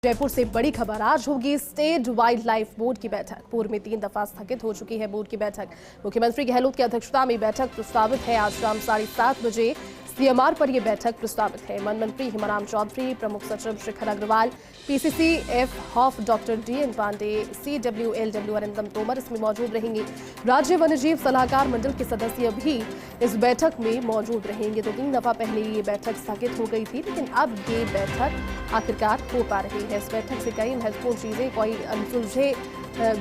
जयपुर से बड़ी खबर, आज होगी स्टेट वाइल्ड लाइफ बोर्ड की बैठक। पूर्व में 3 दफा स्थगित हो चुकी है बोर्ड की बैठक। मुख्यमंत्री गहलोत की अध्यक्षता में बैठक प्रस्तावित है। आज शाम 7:30 बजे सीएमआर पर यह बैठक प्रस्तावित है। वन मंत्री हिमाराम चौधरी, प्रमुख सचिव Shikhar Agarwal, PCCF HoFF doctor DN Pandey, CWLW Arindam Tomar इसमें मौजूद रहेंगे। राज्य वन्यजीव सलाहकार मंडल के सदस्य भी इस बैठक में मौजूद रहेंगे। तो 3 दफा पहले ये बैठक स्थगित हो गई थी, लेकिन अब ये बैठक आखिरकार हो पा रही है। इस बैठक से कई महत्वपूर्ण चीजें, कोई अनसुलझे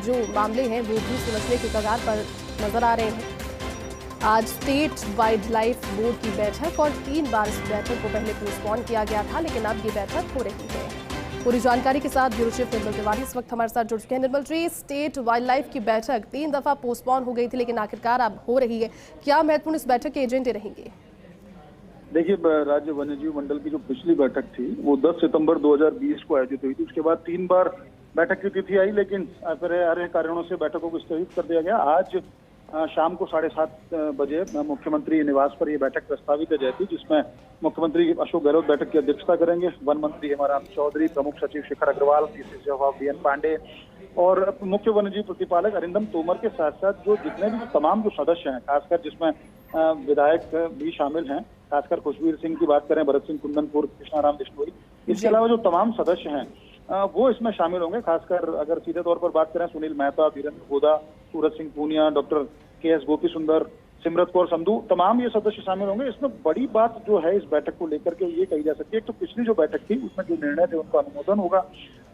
जो मामले हैं वो भी सुलझने के कगार पर नजर आ रहे हैं। आज स्टेट वाइल्ड लाइफ बोर्ड की बैठक, और 3 बार इस बैठक को पहले पोस्टपोन किया गया था, लेकिन अब ये बैठक हो रही है। पूरी जानकारी के साथ ब्यूरो चीफ निर्मल तिवारी इस वक्त हमारे साथ जुड़ चुके हैं। निर्मल जी, स्टेट वाइल्ड लाइफ की बैठक 3 दफा पोस्टपोन हो गई थी, लेकिन आखिरकार अब हो रही है। क्या महत्वपूर्ण इस बैठक के एजेंडे रहेंगे? देखिए, राज्य वन्यजीव मंडल की जो पिछली बैठक थी वो 10 सितंबर 2020 को आयोजित हुई थी। उसके बाद 3 बार बैठक की तिथि आई, लेकिन फिर अन्य कारणों से बैठकों को स्थगित कर दिया गया। आज शाम को 7:30 बजे मुख्यमंत्री निवास पर यह बैठक प्रस्तावित है जयपुर, जिसमें मुख्यमंत्री अशोक गहलोत बैठक की अध्यक्षता करेंगे। वन मंत्री हिमाराम चौधरी, प्रमुख सचिव शिखर अग्रवाल, पीसीसी डीएन पांडे और मुख्य वन्यजीव प्रतिपालक अरिंदम तोमर के साथ साथ जो जितने भी तमाम जो सदस्य हैं, खासकर जिसमें विधायक भी शामिल हैं, खासकर खुशबीर सिंह की बात करें, भरत सिंह कुंदनपुर, कृष्णाराम बिश्नोई, इसके अलावा जो तमाम सदस्य हैं वो इसमें शामिल होंगे। खासकर अगर सीधे तौर पर बात करें, सुनील मेहता, वीरेंद्र गोदा, सूरज सिंह पूनिया, डॉक्टर KS गोपी सुंदर, सिमरत कौर संधू, तमाम ये सदस्य शामिल होंगे। इसमें बड़ी बात जो है इस बैठक को लेकर के ये कही जा सकती है, एक तो पिछली जो बैठक थी उसमें जो निर्णय थे उनका अनुमोदन होगा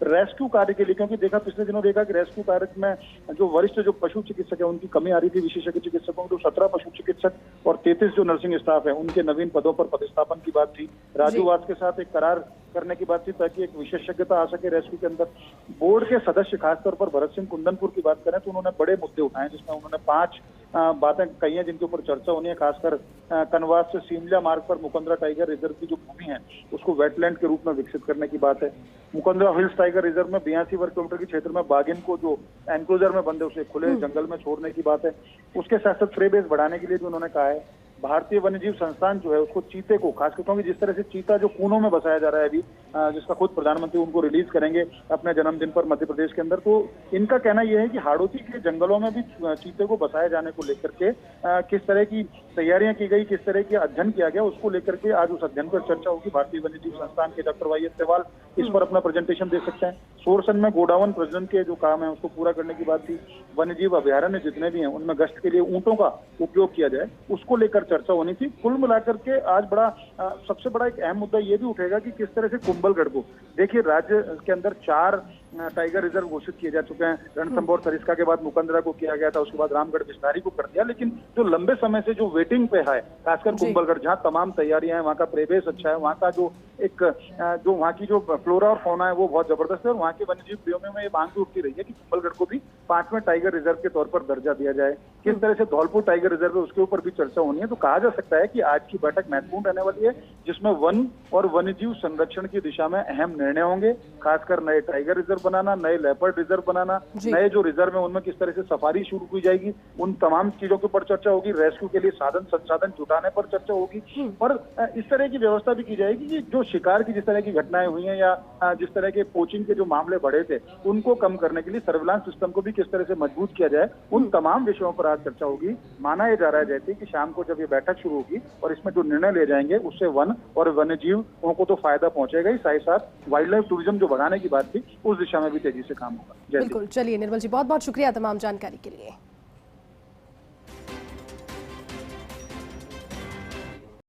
रेस्क्यू कार्य के लिए, क्योंकि पिछले दिनों देखा कि रेस्क्यू कार्य में जो वरिष्ठ जो पशु चिकित्सक है उनकी कमी आ रही थी। विशेषज्ञ चिकित्सकों को 17 पशु चिकित्सक और 33 जो नर्सिंग स्टाफ है उनके नवीन पदों पर पदस्थापन की बात थी। राजूवास के साथ एक करार करने की बात थी ताकि एक विशेषज्ञता आ सके रेस्क्यू के अंदर। बोर्ड के सदस्य खासतौर पर भरत सिंह कुंदनपुर की बात करें तो उन्होंने बड़े मुद्दे उठाए, जिसमें उन्होंने 5 बातें कही हैं जिनके ऊपर चर्चा होनी है। खासकर कनवास से सीमला मार्ग पर मुकंदरा टाइगर रिजर्व की जो भूमि है उसको वेटलैंड के रूप में विकसित करने की बात है। मुकंदरा हिल्स टाइगर रिजर्व में 82 वर्ग किलोमीटर के क्षेत्र में बाघिन को जो एनक्लोजर में बंद है उसे खुले जंगल में छोड़ने की बात है। उसके साथ साथ फ्रे बेस बढ़ाने के लिए जो उन्होंने कहा है। भारतीय वन्यजीव संस्थान जो है उसको चीते को, खासकर क्योंकि जिस तरह से चीता जो कूनों में बसाया जा रहा है अभी, जिसका खुद प्रधानमंत्री उनको रिलीज करेंगे अपने जन्मदिन पर मध्य प्रदेश के अंदर, तो इनका कहना यह है कि हाड़ौती के जंगलों में भी चीते को बसाए जाने को लेकर के किस तरह की तैयारियां की गई, किस तरह की अध्ययन किया गया, उसको लेकर के आज उस अध्ययन पर चर्चा होगी। भारतीय वन्यजीव संस्थान के डॉक्टर YS सेवाल इस पर अपना प्रेजेंटेशन दे सकते हैं। सोरसन में गोडावन प्रजनन के जो काम है उसको पूरा करने की बात थी। वन्यजीव अभ्यारण्य जितने भी हैं उनमें गश्त के लिए ऊंटों का उपयोग किया जाए, उसको लेकर चर्चा होनी थी। कुल मिलाकर के आज सबसे बड़ा एक अहम मुद्दा ये भी उठेगा कि किस तरह से कुंभलगढ़ को, देखिए राज्य के अंदर 4 टाइगर रिजर्व घोषित किए जा चुके हैं। रणथंभौर सरिस्का के बाद मुकंदरा को किया गया था, उसके बाद रामगढ़ बिस्तारी को कर दिया, लेकिन जो लंबे समय से जो वेटिंग पे है, खासकर कुंभलगढ़ जहाँ तमाम तैयारियां हैं, वहाँ का परिवेश अच्छा है, वहाँ का जो वहाँ की जो फ्लोरा और फौना है वो बहुत जबरदस्त है, और वहाँ के वन्यजीव प्रेमियों में ये मांग भी उठती रही है कि कुंभलगढ़ को भी 5वें टाइगर रिजर्व के तौर पर दर्जा दिया जाए। किस तरह से धौलपुर टाइगर रिजर्व है उसके ऊपर भी चर्चा होनी है। तो कहा जा सकता है कि आज की बैठक महत्वपूर्ण रहने वाली है, जिसमें वन और वन्यजीव संरक्षण की दिशा में अहम निर्णय होंगे। खासकर नए टाइगर रिजर्व बनाना, नए लेपर्ड रिजर्व बनाना, नए जो रिजर्व है उनमें किस तरह से सफारी शुरू की जाएगी, उन तमाम चीजों के ऊपर चर्चा होगी। रेस्क्यू के लिए साधन संसाधन जुटाने पर चर्चा होगी, और इस तरह की व्यवस्था भी की जाएगी कि जो शिकार की जिस तरह की घटनाएं हुई हैं या जिस तरह के पोचिंग के जो मामले बढ़े थे उनको कम करने के लिए सर्विलांस सिस्टम को भी किस तरह से मजबूत किया जाए, उन तमाम विषयों पर आज चर्चा होगी। माना यह जा रहा है जैसे कि शाम को जब ये बैठक शुरू होगी और इसमें जो निर्णय ले जाएंगे उससे वन और वन्यजीवों को तो फायदा पहुंचेगा ही, साथ ही साथ वाइल्ड लाइफ टूरिज्म जो बढ़ाने की बात थी उस दिशा में भी तेजी से काम होगा। बिल्कुल, चलिए निर्मल जी, बहुत बहुत शुक्रिया तमाम जानकारी के लिए।